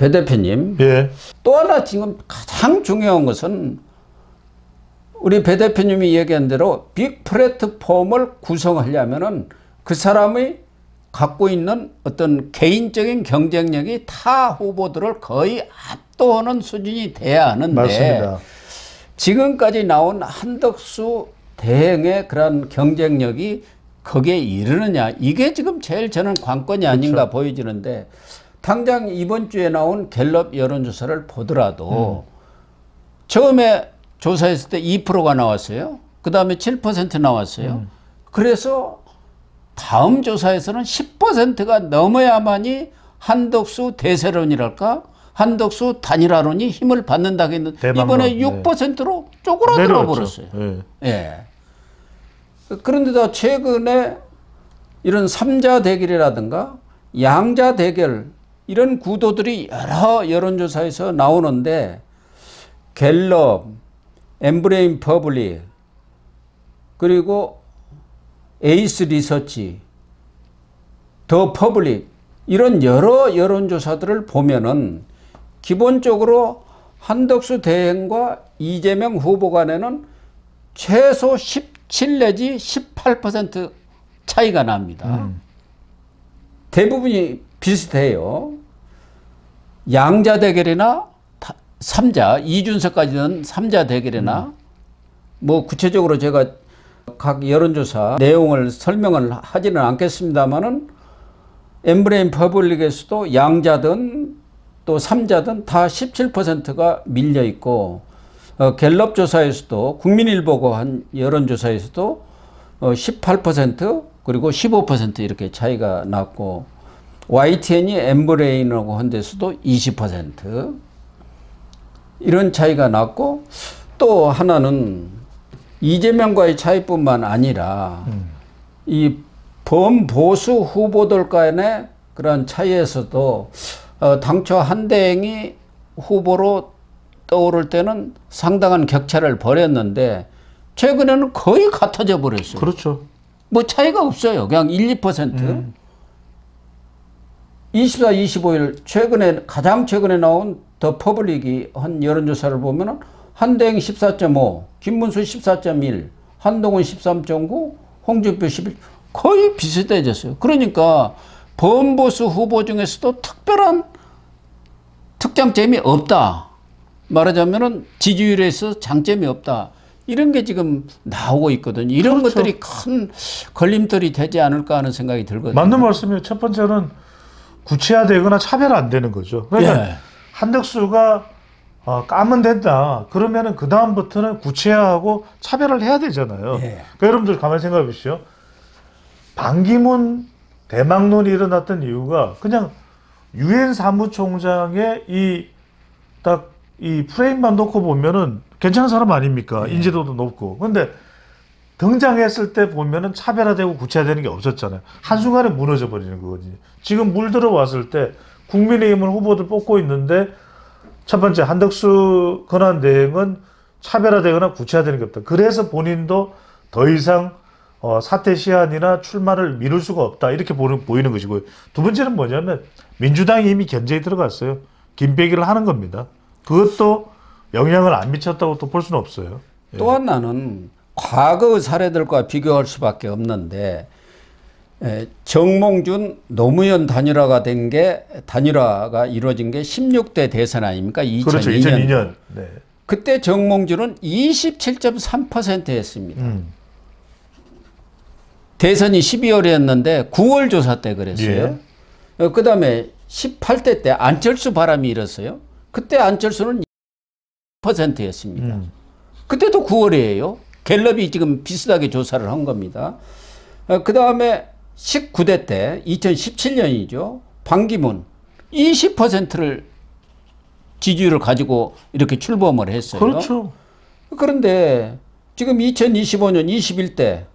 배 대표님, 예. 또 하나 지금 가장 중요한 것은 우리 배 대표님이 얘기한 대로 빅 플랫폼을 구성하려면은 그 사람이 갖고 있는 어떤 개인적인 경쟁력이 타 후보들을 거의 압도하는 수준이 돼야 하는데 맞습니다. 지금까지 나온 한덕수 대행의 그런 경쟁력이 거기에 이르느냐, 이게 지금 제일 저는 관건이 아닌가 그렇죠. 보여지는데, 당장 이번 주에 나온 갤럽 여론조사를 보더라도 처음에 조사했을 때 2%가 나왔어요. 그 다음에 7% 나왔어요. 그래서 다음 조사에서는 10%가 넘어야만이 한덕수 대세론이랄까, 한덕수 단일화론이 힘을 받는다고 했는데 이번에 6%로 쪼그라들어 버렸어요. 네. 예. 그런데도 최근에 이런 3자 대결이라든가 양자 대결 이런 구도들이 여러 여론조사에서 나오는데, 갤럽, 엠브레인 퍼블릭, 그리고 에이스 리서치, 더 퍼블릭, 이런 여러 여론조사들을 보면은 기본적으로 한덕수 대행과 이재명 후보 간에는 최소 17 내지 18% 차이가 납니다. 대부분이 비슷해요. 양자 대결이나 3자, 이준석까지는 3자 대결이나 뭐 구체적으로 제가 각 여론조사 내용을 설명을 하지는 않겠습니다만은 엠브레인 퍼블릭에서도 양자든 또 3자든 다 17%가 밀려 있고, 갤럽 조사에서도 국민일보고 한 여론조사에서도 18% 그리고 15% 이렇게 차이가 났고, YTN이 엠브레인하고 한 데서도 20% 이런 차이가 났고, 또 하나는 이재명과의 차이뿐만 아니라 이 범보수 후보들 간의 그런 차이에서도 당초 한대행이 후보로 떠오를 때는 상당한 격차를 벌였는데 최근에는 거의 같아져 버렸어요. 그렇죠. 뭐 차이가 없어요. 그냥 1, 2%. 24, 25일 가장 최근에 나온 더 퍼블릭이 한 여론조사를 보면은 한대행 14.5, 김문수 14.1, 한동훈 13.9, 홍준표 11, 거의 비슷해졌어요. 그러니까 범보수 후보 중에서도 특별한 특장점이 없다. 말하자면은 지지율에서 장점이 없다. 이런 게 지금 나오고 있거든요. 이런 그렇죠. 것들이 큰 걸림돌이 되지 않을까 하는 생각이 들거든요. 맞는 말씀이에요. 첫 번째는 구체화되거나 차별 안 되는 거죠. 그러니까 예. 한덕수가 까면 된다. 그러면은 그 다음부터는 구체화하고 차별을 해야 되잖아요. 예. 그러니까 여러분들 가만히 생각해 보시죠. 반기문 대망론이 일어났던 이유가 그냥 유엔 사무총장의 이 프레임만 놓고 보면은 괜찮은 사람 아닙니까? 예. 인지도도 높고. 근데 등장했을 때 보면은 차별화되고 구체화되는 게 없었잖아요. 한순간에 무너져 버리는 거거든요. 지금 물 들어왔을 때 국민의힘은 후보들 뽑고 있는데 첫 번째 한덕수 권한대행은 차별화되거나 구체화되는 게 없다. 그래서 본인도 더 이상 사퇴 시한이나 출마를 미룰 수가 없다. 이렇게 보이는 것이고요. 두 번째는 뭐냐면 민주당이 이미 견제에 들어갔어요. 김빼기를 하는 겁니다. 그것도 영향을 안 미쳤다고 또 볼 수는 없어요. 또 하나는 과거 사례들과 비교할 수밖에 없는데, 정몽준 노무현 단일화가 이루어진 게 16대 대선 아닙니까? 2002년. 그렇죠. 2002년. 네. 그때 정몽준은 27.3% 했습니다. 대선이 12월이었는데 9월 조사 때 그랬어요. 예. 그 다음에 18대 때 안철수 바람이 일었어요. 그때 안철수는 2%였습니다. 그때도 9월이에요. 갤럽이 지금 비슷하게 조사를 한 겁니다. 그 다음에 19대 때 2017년이죠. 반기문 20%를 지지율을 가지고 이렇게 출범을 했어요. 그렇죠. 그런데 지금 2025년 21대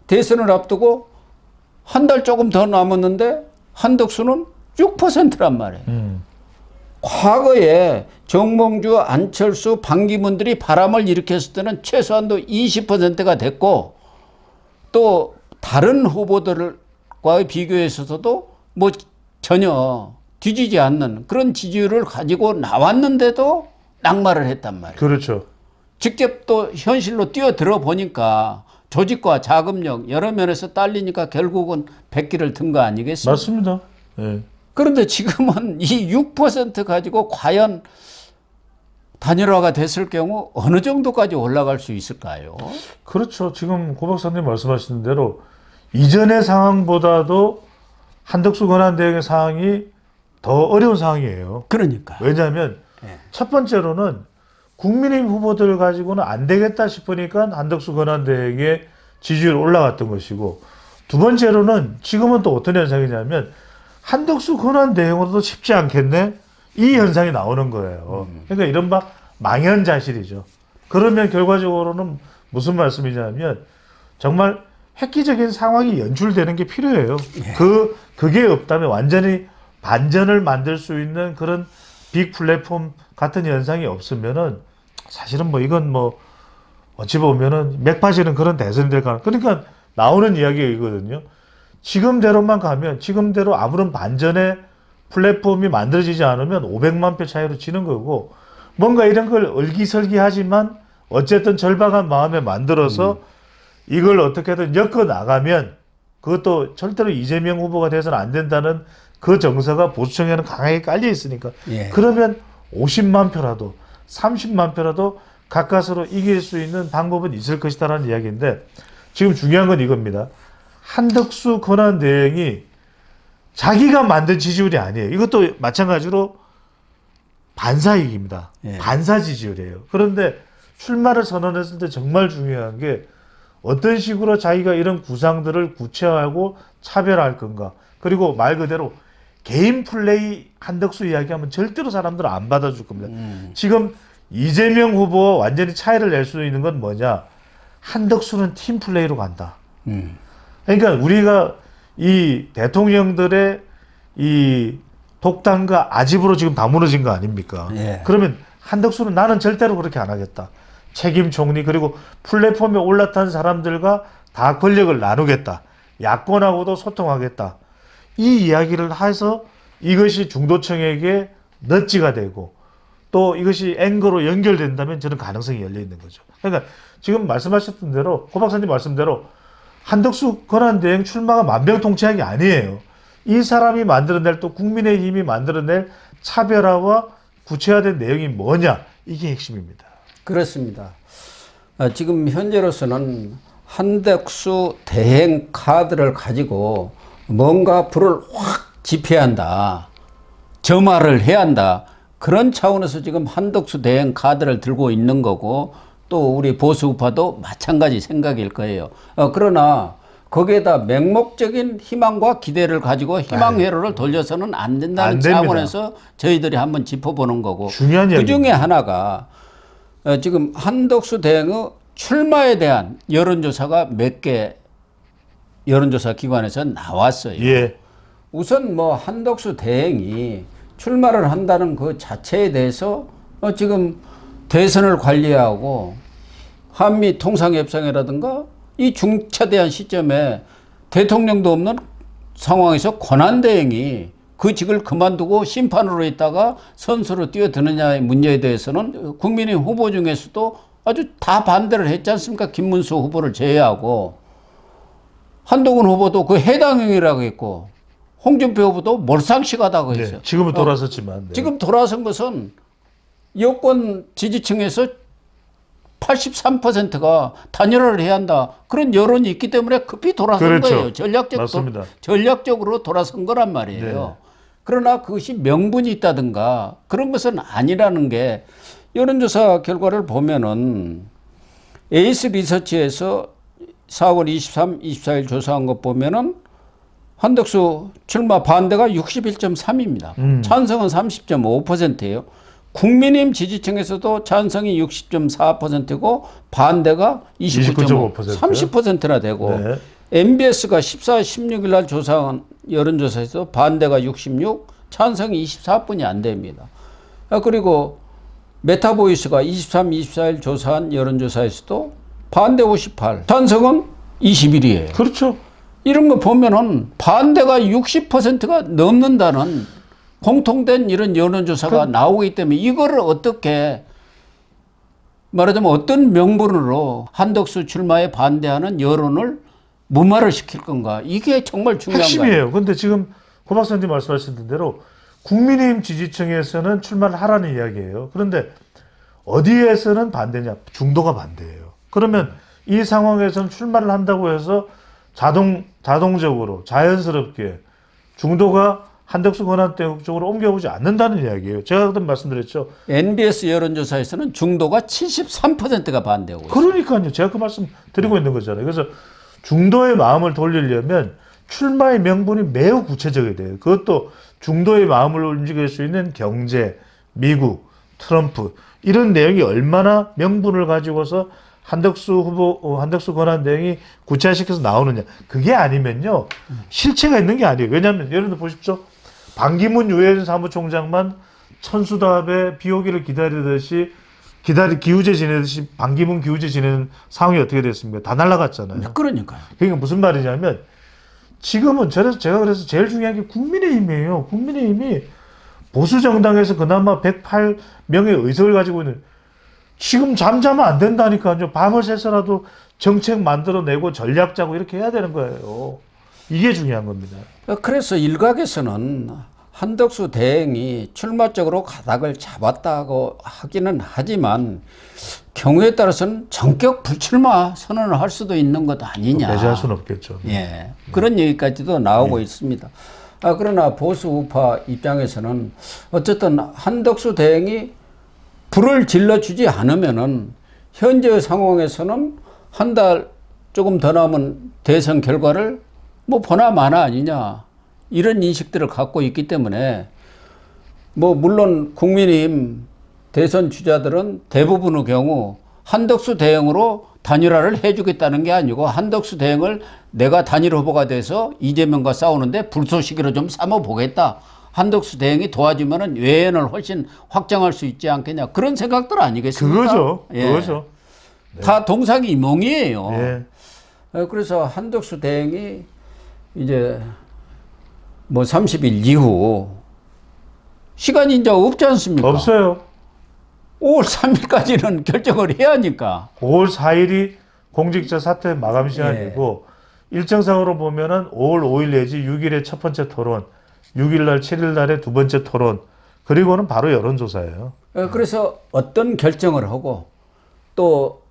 대선을 앞두고 한 달 조금 더 남았는데 한덕수는 6%란 말이에요. 과거에 정몽주, 안철수, 반기문들이 바람을 일으켰을 때는 최소한도 20%가 됐고, 또 다른 후보들과 비교해서도 뭐 전혀 뒤지지 않는 그런 지지율을 가지고 나왔는데도 낙마를 했단 말이에요. 그렇죠. 직접 또 현실로 뛰어들어 보니까 조직과 자금력 여러 면에서 딸리니까 결국은 백기를 든 거 아니겠어요? 맞습니다. 네. 그런데 지금은 이 6% 가지고 과연 단일화가 됐을 경우 어느 정도까지 올라갈 수 있을까요? 그렇죠. 지금 고 박사님 말씀하신 대로 이전의 상황보다도 한덕수 권한대행의 상황이 더 어려운 상황이에요. 그러니까. 왜냐하면 네. 첫 번째로는 국민의힘 후보들 가지고는 안 되겠다 싶으니까 한덕수 권한대행의 지지율이 올라갔던 것이고, 두 번째로는 지금은 또 어떤 현상이냐면 한덕수 권한대행으로도 쉽지 않겠네? 이 현상이 나오는 거예요. 그러니까 이른바 망연자실이죠. 그러면 결과적으로는 무슨 말씀이냐면 정말 획기적인 상황이 연출되는 게 필요해요. 예. 그게 없다면 완전히 반전을 만들 수 있는 그런 빅 플랫폼 같은 현상이 없으면은 사실은 뭐 이건 뭐 어찌 보면은 맥 빠지는 그런 대선이 될 가능. 그러니까 나오는 이야기가 이거든요. 지금대로만 가면 지금대로 아무런 반전의 플랫폼이 만들어지지 않으면 500만 표 차이로 지는 거고, 뭔가 이런 걸 얼기설기하지만 어쨌든 절박한 마음에 만들어서 이걸 어떻게든 엮어 나가면 그것도 절대로 이재명 후보가 돼서는 안 된다는 그 정서가 보수층에는 강하게 깔려 있으니까. 예. 그러면 50만 표라도 30만 표라도 가까스로 이길 수 있는 방법은 있을 것이다라는 이야기인데, 지금 중요한 건 이겁니다. 한덕수 권한대행이 자기가 만든 지지율이 아니에요. 이것도 마찬가지로 반사이익입니다. 예. 반사 지지율이에요. 그런데 출마를 선언했을 때 정말 중요한 게 어떤 식으로 자기가 이런 구상들을 구체화하고 차별할 건가. 그리고 말 그대로 개인 플레이 한덕수 이야기하면 절대로 사람들은 안 받아줄 겁니다. 지금 이재명 후보와 완전히 차이를 낼 수 있는 건 뭐냐. 한덕수는 팀 플레이로 간다. 그러니까 우리가 이 대통령들의 이 독단과 아집으로 지금 다 무너진 거 아닙니까? 예. 그러면 한덕수는 나는 절대로 그렇게 안 하겠다. 책임 총리 그리고 플랫폼에 올라탄 사람들과 다 권력을 나누겠다. 야권하고도 소통하겠다. 이 이야기를 해서 이것이 중도층에게 넛지가 되고 또 이것이 앵거로 연결된다면 저는 가능성이 열려 있는 거죠. 그러니까 지금 말씀하셨던 대로 고 박사님 말씀대로 한덕수 권한대행 출마가 만병통치약이 아니에요. 이 사람이 만들어낼 또 국민의힘이 만들어낼 차별화와 구체화된 내용이 뭐냐, 이게 핵심입니다. 그렇습니다. 지금 현재로서는 한덕수 대행 카드를 가지고 뭔가 불을 확 지펴야 한다. 점화를 해야 한다. 그런 차원에서 지금 한덕수 대행 카드를 들고 있는 거고, 또 우리 보수우파도 마찬가지 생각일 거예요. 그러나 거기에다 맹목적인 희망과 기대를 가지고 희망 회로를 돌려서는 안 된다는 안 됩니다. 차원에서 저희들이 한번 짚어보는 거고, 중요한 그 중에 하나가 지금 한덕수 대행의 출마에 대한 여론조사가 몇 개 여론조사 기관에서 나왔어요. 예. 우선 뭐 한덕수 대행이 출마를 한다는 그 자체에 대해서 지금 대선을 관리하고 한미 통상협상이라든가 이 중차대한 시점에 대통령도 없는 상황에서 권한대행이 그 직을 그만두고 심판으로 있다가 선수로 뛰어드느냐의 문제에 대해서는 국민의 후보 중에서도 아주 다 반대를 했지 않습니까? 김문수 후보를 제외하고 한동훈 후보도 그 해당형이라고 했고 홍준표 후보도 몰상식하다고 했어요. 네, 지금은 돌아섰지만. 네. 지금 돌아선 것은 여권 지지층에서 83%가 단일화를 해야 한다. 그런 여론이 있기 때문에 급히 돌아선 그렇죠. 거예요. 맞습니다. 전략적으로 돌아선 거란 말이에요. 네. 그러나 그것이 명분이 있다든가 그런 것은 아니라는 게 여론조사 결과를 보면은 에이스 리서치에서 4월 23, 24일 조사한 것 보면은 한덕수 출마 반대가 61.3입니다. 찬성은 30.5%예요. 국민의힘 지지층에서도 찬성이 60.4%고 반대가 29.5%, 30%나 되고 네. MBS가 14, 16일 날 조사한 여론조사에서 반대가 66, 찬성이 24분이 안 됩니다. 그리고 메타보이스가 23, 24일 조사한 여론조사에서도 반대 58, 찬성은 21이에요. 그렇죠. 이런 거 보면은 반대가 60%가 넘는다는 공통된 이런 여론조사가 나오기 때문에 이거를 어떻게 말하자면 어떤 명분으로 한덕수 출마에 반대하는 여론을 무마를 시킬 건가. 이게 정말 중요한 거예요. 핵심이에요. 그런데 지금 고 박사님 말씀하신 대로 국민의힘 지지층에서는 출마를 하라는 이야기예요. 그런데 어디에서는 반대냐? 중도가 반대예요. 그러면 이 상황에서는 출마를 한다고 해서 자동적으로 자연스럽게 중도가 한덕수 권한대행 쪽으로 옮겨오지 않는다는 이야기예요. 제가 그때 말씀드렸죠. NBS 여론조사에서는 중도가 73%가 반대하고 있어요. 그러니까요. 제가 그 말씀 드리고 있는 거잖아요. 그래서 중도의 마음을 돌리려면 출마의 명분이 매우 구체적이 돼요. 그것도 중도의 마음을 움직일 수 있는 경제, 미국, 트럼프 이런 내용이 얼마나 명분을 가지고서 한덕수 후보, 한덕수 권한대행이 구체화시켜서 나오느냐. 그게 아니면요. 실체가 있는 게 아니에요. 왜냐하면 예를 들어 보십시오. 반기문 유엔 사무총장만 천수답에 비 오기를 기다리듯이 기우제 지내듯이 반기문 기우제 지내는 상황이 어떻게 됐습니까? 다 날아갔잖아요. 그러니까요. 그러니까 무슨 말이냐면 지금은 제가 그래서 제일 중요한 게 국민의힘이에요. 국민의힘이 보수 정당에서 그나마 108명의 의석을 가지고 있는 지금 잠자면 안 된다니까요. 밤을 새서라도 정책 만들어내고 전략 짜고 이렇게 해야 되는 거예요. 이게 중요한 겁니다. 그래서 일각에서는 한덕수 대행이 출마적으로 가닥을 잡았다고 하기는 하지만 경우에 따라서는 전격 불출마 선언을 할 수도 있는 것 아니냐. 배제할 수는 없겠죠. 예, 그런 얘기까지도 나오고 있습니다. 그러나 보수 우파 입장에서는 어쨌든 한덕수 대행이 불을 질러주지 않으면은 현재 상황에서는 한 달 조금 더 남은 대선 결과를 뭐 보나 마나 아니냐 이런 인식들을 갖고 있기 때문에 뭐 물론 국민의힘 대선 주자들은 대부분의 경우 한덕수 대행으로 단일화를 해주겠다는 게 아니고 한덕수 대행을 내가 단일 후보가 돼서 이재명과 싸우는데 불쏘시개로 좀 삼아보겠다. 한덕수 대행이 도와주면은 외연을 훨씬 확장할 수 있지 않겠냐. 그런 생각들 아니겠습니까? 그거죠. 예. 그거죠. 네. 다 동상이몽이에요. 예. 그래서 한덕수 대행이 이제 뭐 30일 이후 시간이 이제 없지 않습니까? 없어요. 5월 3일까지는 결정을 해야 하니까. 5월 4일이 공직자 사퇴 마감 시간이고 일정상으로 보면은 5월 5일 내지 6일에 첫 번째 토론, 6일 날, 7일 날에 두 번째 토론, 그리고는 바로 여론조사예요. 그래서 어떤 결정을 하고 또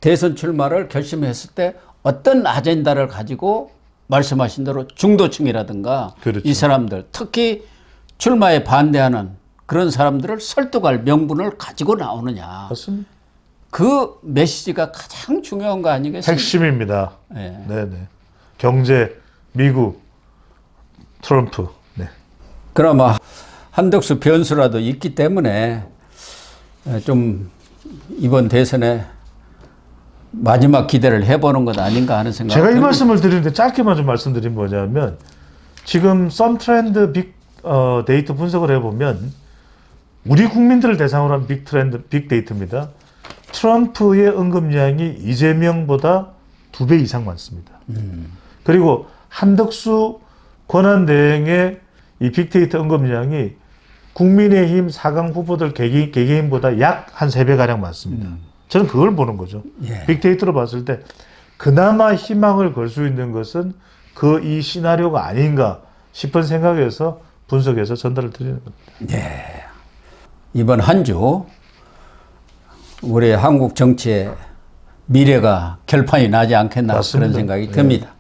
대선 출마를 결심했을 때 어떤 아젠다를 가지고 말씀하신 대로 중도층이라든가 그렇죠. 이 사람들 특히 출마에 반대하는 그런 사람들을 설득할 명분을 가지고 나오느냐. 맞습니다. 그 메시지가 가장 중요한 거 아니겠습니까? 핵심입니다. 네. 네네. 경제, 미국, 트럼프. 네. 그나마 한덕수 변수라도 있기 때문에 좀 이번 대선에 마지막 기대를 해보는 것 아닌가 하는 생각이 제가 이 듭니다. 말씀을 드리는데 짧게만 좀 말씀드린 뭐냐면 지금 썸트렌드 데이터 분석을 해보면 우리 국민들을 대상으로 한 빅데이터입니다. 트럼프의 언급량이 이재명보다 2배 이상 많습니다. 그리고 한덕수 권한대행의 이 빅데이터 언급량이 국민의힘 4강 후보들 개개인보다 약 한 3배가량 많습니다. 저는 그걸 보는 거죠. 예. 빅데이터로 봤을 때 그나마 희망을 걸 수 있는 것은 그 이 시나리오가 아닌가 싶은 생각에서 분석해서 전달을 드리는 겁니다. 네. 이번 한 주 우리 한국 정치의 미래가 결판이 나지 않겠나 맞습니다. 그런 생각이 네. 듭니다.